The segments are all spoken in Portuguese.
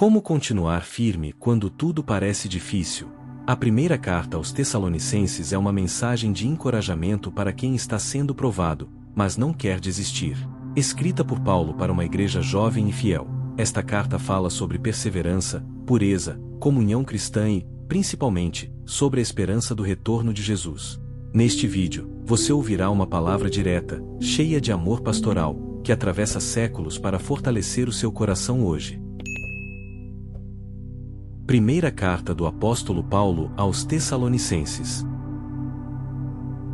Como continuar firme quando tudo parece difícil? A primeira carta aos Tessalonicenses é uma mensagem de encorajamento para quem está sendo provado, mas não quer desistir. Escrita por Paulo para uma igreja jovem e fiel, esta carta fala sobre perseverança, pureza, comunhão cristã e, principalmente, sobre a esperança do retorno de Jesus. Neste vídeo, você ouvirá uma palavra direta, cheia de amor pastoral, que atravessa séculos para fortalecer o seu coração hoje. Primeira carta do apóstolo Paulo aos Tessalonicenses.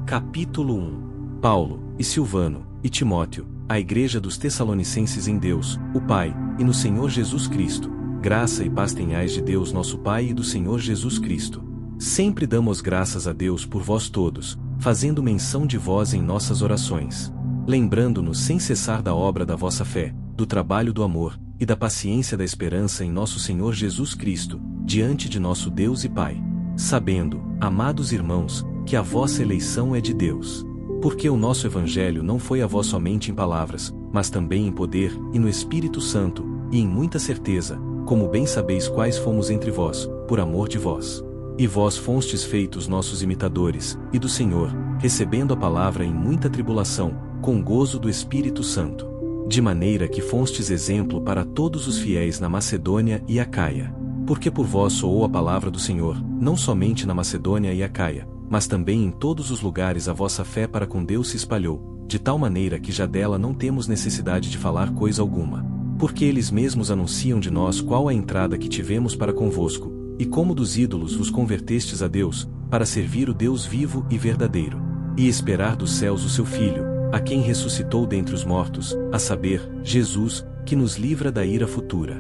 Capítulo 1. Paulo, e Silvano, e Timóteo, a igreja dos Tessalonicenses em Deus, o Pai, e no Senhor Jesus Cristo. Graça e paz tenhais de Deus nosso Pai e do Senhor Jesus Cristo. Sempre damos graças a Deus por vós todos, fazendo menção de vós em nossas orações, lembrando-nos sem cessar da obra da vossa fé, do trabalho do amor, e da paciência da esperança em nosso Senhor Jesus Cristo, diante de nosso Deus e Pai. Sabendo, amados irmãos, que a vossa eleição é de Deus. Porque o nosso Evangelho não foi a vós somente em palavras, mas também em poder, e no Espírito Santo, e em muita certeza, como bem sabeis quais fomos entre vós, por amor de vós. E vós fostes feitos nossos imitadores, e do Senhor, recebendo a palavra em muita tribulação, com gozo do Espírito Santo. De maneira que fostes exemplo para todos os fiéis na Macedônia e Acaia. Porque por vós soou a palavra do Senhor, não somente na Macedônia e Acaia, mas também em todos os lugares a vossa fé para com Deus se espalhou, de tal maneira que já dela não temos necessidade de falar coisa alguma. Porque eles mesmos anunciam de nós qual a entrada que tivemos para convosco, e como dos ídolos vos convertestes a Deus, para servir o Deus vivo e verdadeiro, e esperar dos céus o seu Filho, a quem ressuscitou dentre os mortos, a saber, Jesus, que nos livra da ira futura.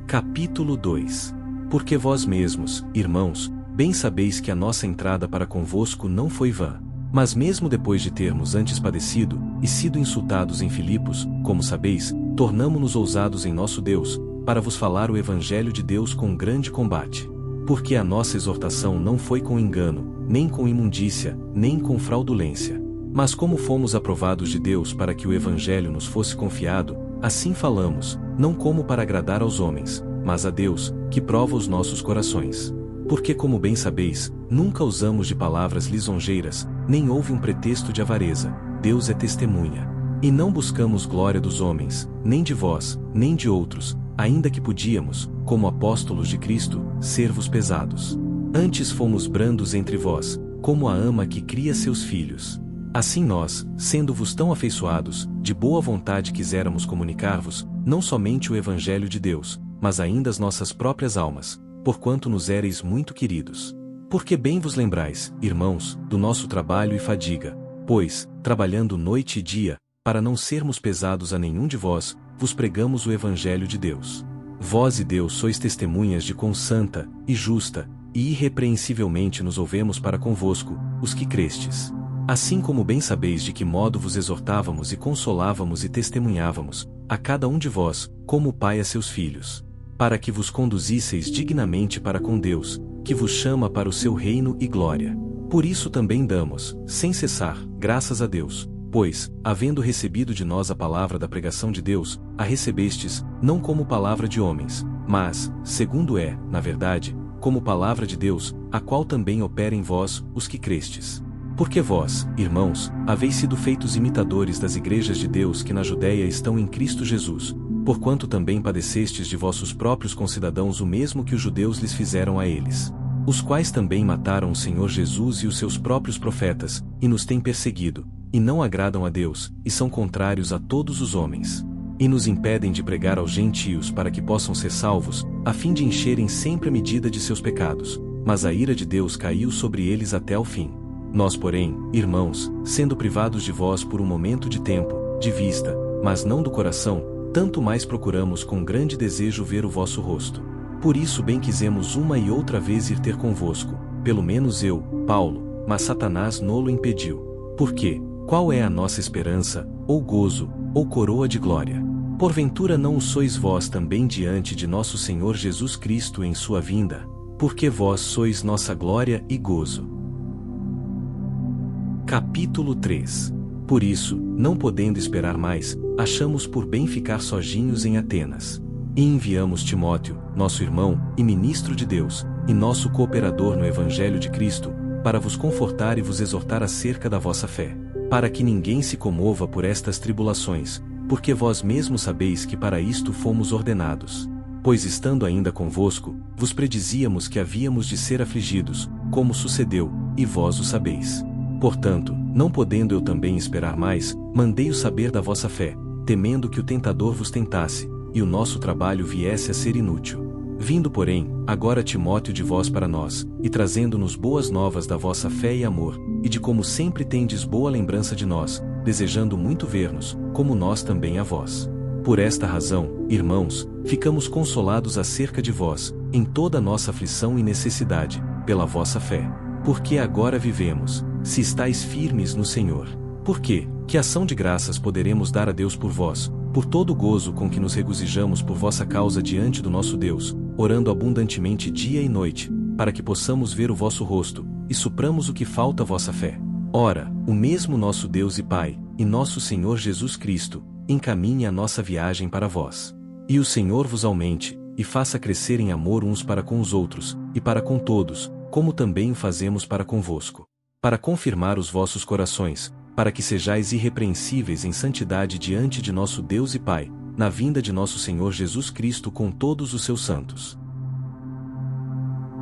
Capítulo 2. Porque vós mesmos, irmãos, bem sabeis que a nossa entrada para convosco não foi vã. Mas mesmo depois de termos antes padecido, e sido insultados em Filipos, como sabeis, tornamo-nos ousados em nosso Deus, para vos falar o Evangelho de Deus com grande combate. Porque a nossa exortação não foi com engano, nem com imundícia, nem com fraudulência. Mas como fomos aprovados de Deus para que o Evangelho nos fosse confiado, assim falamos, não como para agradar aos homens, mas a Deus, que prova os nossos corações. Porque como bem sabeis, nunca usamos de palavras lisonjeiras, nem houve um pretexto de avareza, Deus é testemunha. E não buscamos glória dos homens, nem de vós, nem de outros, ainda que podíamos, como apóstolos de Cristo, ser-vos pesados. Antes fomos brandos entre vós, como a ama que cria seus filhos. Assim nós, sendo-vos tão afeiçoados, de boa vontade quiséramos comunicar-vos, não somente o Evangelho de Deus, mas ainda as nossas próprias almas, porquanto nos éreis muito queridos. Porque bem vos lembrais, irmãos, do nosso trabalho e fadiga, pois, trabalhando noite e dia, para não sermos pesados a nenhum de vós, vos pregamos o Evangelho de Deus. Vós e Deus sois testemunhas de quão santa, e justa, e irrepreensivelmente nos ouvemos para convosco, os que crestes. Assim como bem sabeis de que modo vos exortávamos e consolávamos e testemunhávamos, a cada um de vós, como o Pai a seus filhos, para que vos conduzisseis dignamente para com Deus, que vos chama para o seu reino e glória. Por isso também damos, sem cessar, graças a Deus, pois, havendo recebido de nós a palavra da pregação de Deus, a recebestes, não como palavra de homens, mas, segundo é, na verdade, como palavra de Deus, a qual também opera em vós, os que crestes. Porque vós, irmãos, haveis sido feitos imitadores das igrejas de Deus que na Judéia estão em Cristo Jesus, porquanto também padecestes de vossos próprios concidadãos o mesmo que os judeus lhes fizeram a eles. Os quais também mataram o Senhor Jesus e os seus próprios profetas, e nos têm perseguido, e não agradam a Deus, e são contrários a todos os homens. E nos impedem de pregar aos gentios para que possam ser salvos, a fim de encherem sempre a medida de seus pecados. Mas a ira de Deus caiu sobre eles até ao fim. Nós, porém, irmãos, sendo privados de vós por um momento de tempo, de vista, mas não do coração, tanto mais procuramos com grande desejo ver o vosso rosto. Por isso bem quisemos uma e outra vez ir ter convosco, pelo menos eu, Paulo, mas Satanás nolo impediu. Porque, qual é a nossa esperança, ou gozo, ou coroa de glória? Porventura não o sois vós também diante de nosso Senhor Jesus Cristo em sua vinda? Porque vós sois nossa glória e gozo. Capítulo 3. Por isso, não podendo esperar mais, achamos por bem ficar sozinhos em Atenas. e enviamos Timóteo, nosso irmão e ministro de Deus, e nosso cooperador no Evangelho de Cristo, para vos confortar e vos exortar acerca da vossa fé, para que ninguém se comova por estas tribulações, porque vós mesmos sabeis que para isto fomos ordenados. Pois estando ainda convosco, vos predizíamos que havíamos de ser afligidos, como sucedeu, e vós o sabeis. Portanto, não podendo eu também esperar mais, mandei-o saber da vossa fé, temendo que o tentador vos tentasse, e o nosso trabalho viesse a ser inútil. Vindo, porém, agora Timóteo de vós para nós, e trazendo-nos boas novas da vossa fé e amor, e de como sempre tendes boa lembrança de nós, desejando muito ver-nos, como nós também a vós. Por esta razão, irmãos, ficamos consolados acerca de vós, em toda a nossa aflição e necessidade, pela vossa fé. Porque agora vivemos, se estáis firmes no Senhor. Porque, que ação de graças poderemos dar a Deus por vós, por todo o gozo com que nos regozijamos por vossa causa diante do nosso Deus, orando abundantemente dia e noite, para que possamos ver o vosso rosto, e supramos o que falta à vossa fé. Ora, o mesmo nosso Deus e Pai, e nosso Senhor Jesus Cristo, encaminhe a nossa viagem para vós. E o Senhor vos aumente, e faça crescer em amor uns para com os outros, e para com todos, como também o fazemos para convosco. Para confirmar os vossos corações, para que sejais irrepreensíveis em santidade diante de nosso Deus e Pai, na vinda de nosso Senhor Jesus Cristo com todos os seus santos.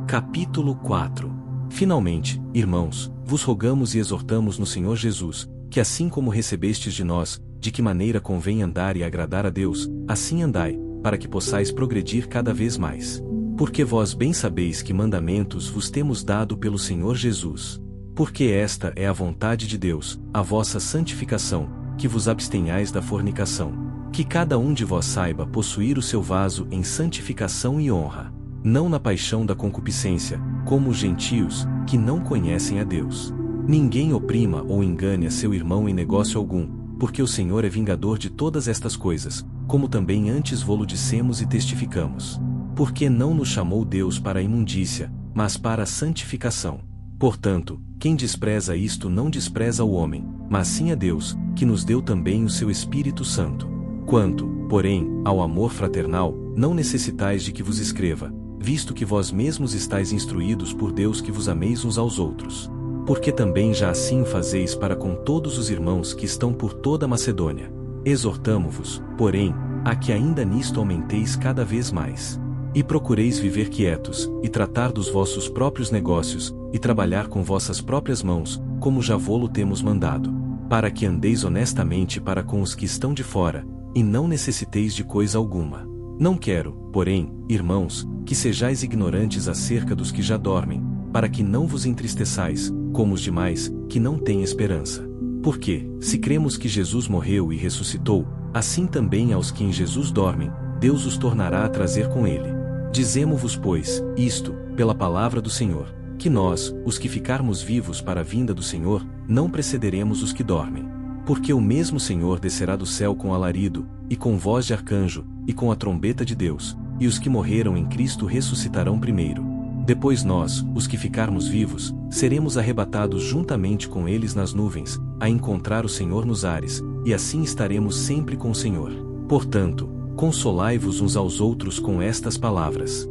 Capítulo 4. Finalmente, irmãos, vos rogamos e exortamos no Senhor Jesus, que assim como recebestes de nós, de que maneira convém andar e agradar a Deus, assim andai, para que possais progredir cada vez mais. Porque vós bem sabeis que mandamentos vos temos dado pelo Senhor Jesus. Porque esta é a vontade de Deus, a vossa santificação, que vos abstenhais da fornicação. Que cada um de vós saiba possuir o seu vaso em santificação e honra, não na paixão da concupiscência, como os gentios, que não conhecem a Deus. Ninguém oprima ou engane a seu irmão em negócio algum, porque o Senhor é vingador de todas estas coisas, como também antes vô-lo dissemos e testificamos. Porque não nos chamou Deus para a imundícia, mas para a santificação. Portanto, quem despreza isto não despreza o homem, mas sim a Deus, que nos deu também o seu Espírito Santo. Quanto, porém, ao amor fraternal, não necessitais de que vos escreva, visto que vós mesmos estáis instruídos por Deus que vos ameis uns aos outros. Porque também já assim o fazeis para com todos os irmãos que estão por toda a Macedônia. Exortamo-vos, porém, a que ainda nisto aumenteis cada vez mais. E procureis viver quietos, e tratar dos vossos próprios negócios, e trabalhar com vossas próprias mãos, como já vô-lo temos mandado, para que andeis honestamente para com os que estão de fora, e não necessiteis de coisa alguma. Não quero, porém, irmãos, que sejais ignorantes acerca dos que já dormem, para que não vos entristeçais, como os demais, que não têm esperança. Porque, se cremos que Jesus morreu e ressuscitou, assim também aos que em Jesus dormem, Deus os tornará a trazer com ele. Dizemo-vos, pois, isto, pela palavra do Senhor, que nós, os que ficarmos vivos para a vinda do Senhor, não precederemos os que dormem. Porque o mesmo Senhor descerá do céu com alarido, e com voz de arcanjo, e com a trombeta de Deus, e os que morreram em Cristo ressuscitarão primeiro. Depois nós, os que ficarmos vivos, seremos arrebatados juntamente com eles nas nuvens, a encontrar o Senhor nos ares, e assim estaremos sempre com o Senhor. Portanto, consolai-vos uns aos outros com estas palavras.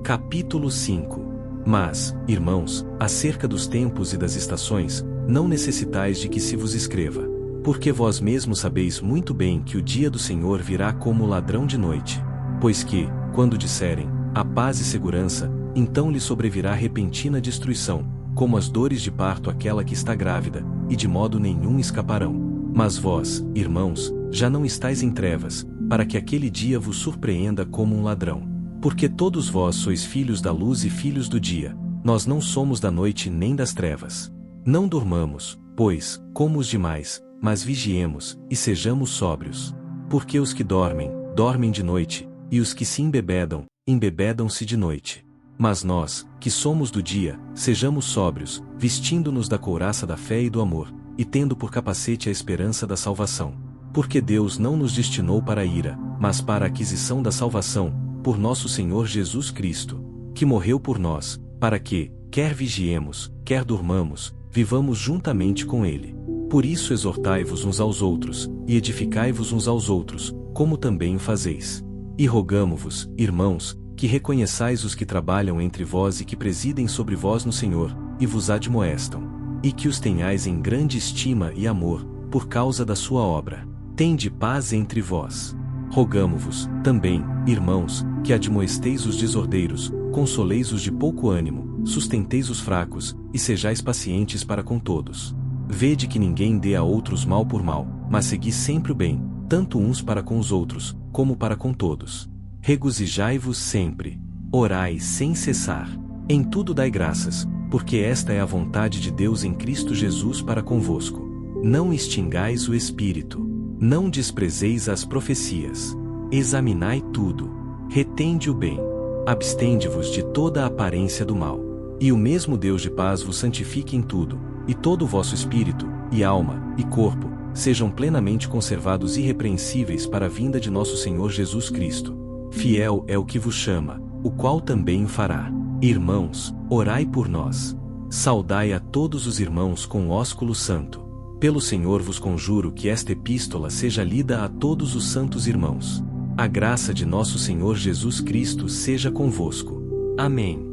Capítulo 5. Mas, irmãos, acerca dos tempos e das estações, não necessitais de que se vos escreva. Porque vós mesmos sabeis muito bem que o dia do Senhor virá como ladrão de noite. Pois que, quando disserem, a paz e segurança, então lhe sobrevirá repentina destruição, como as dores de parto àquela que está grávida, e de modo nenhum escaparão. Mas vós, irmãos, já não estáis em trevas, para que aquele dia vos surpreenda como um ladrão. Porque todos vós sois filhos da luz e filhos do dia, nós não somos da noite nem das trevas. Não durmamos, pois, como os demais, mas vigiemos, e sejamos sóbrios. Porque os que dormem, dormem de noite, e os que se embebedam, embebedam-se de noite. Mas nós, que somos do dia, sejamos sóbrios, vestindo-nos da couraça da fé e do amor, e tendo por capacete a esperança da salvação. Porque Deus não nos destinou para a ira, mas para a aquisição da salvação, por nosso Senhor Jesus Cristo, que morreu por nós, para que, quer vigiemos, quer durmamos, vivamos juntamente com Ele. Por isso exortai-vos uns aos outros, e edificai-vos uns aos outros, como também o fazeis. E rogamo-vos, irmãos, que reconheçais os que trabalham entre vós e que presidem sobre vós no Senhor, e vos admoestam, e que os tenhais em grande estima e amor, por causa da sua obra. Tende paz entre vós. Rogamo-vos, também, irmãos, que admoesteis os desordeiros, consoleis os de pouco ânimo, sustenteis os fracos, e sejais pacientes para com todos. Vede que ninguém dê a outros mal por mal, mas segui sempre o bem, tanto uns para com os outros, como para com todos. Regozijai-vos sempre. Orai sem cessar. Em tudo dai graças, porque esta é a vontade de Deus em Cristo Jesus para convosco. Não extingais o Espírito. Não desprezeis as profecias. Examinai tudo. Retende o bem. Abstende-vos de toda a aparência do mal. E o mesmo Deus de paz vos santifique em tudo, e todo o vosso espírito, e alma, e corpo, sejam plenamente conservados irrepreensíveis para a vinda de nosso Senhor Jesus Cristo. Fiel é o que vos chama, o qual também o fará. Irmãos, orai por nós. Saudai a todos os irmãos com ósculo santo. Pelo Senhor vos conjuro que esta epístola seja lida a todos os santos irmãos. A graça de nosso Senhor Jesus Cristo seja convosco. Amém.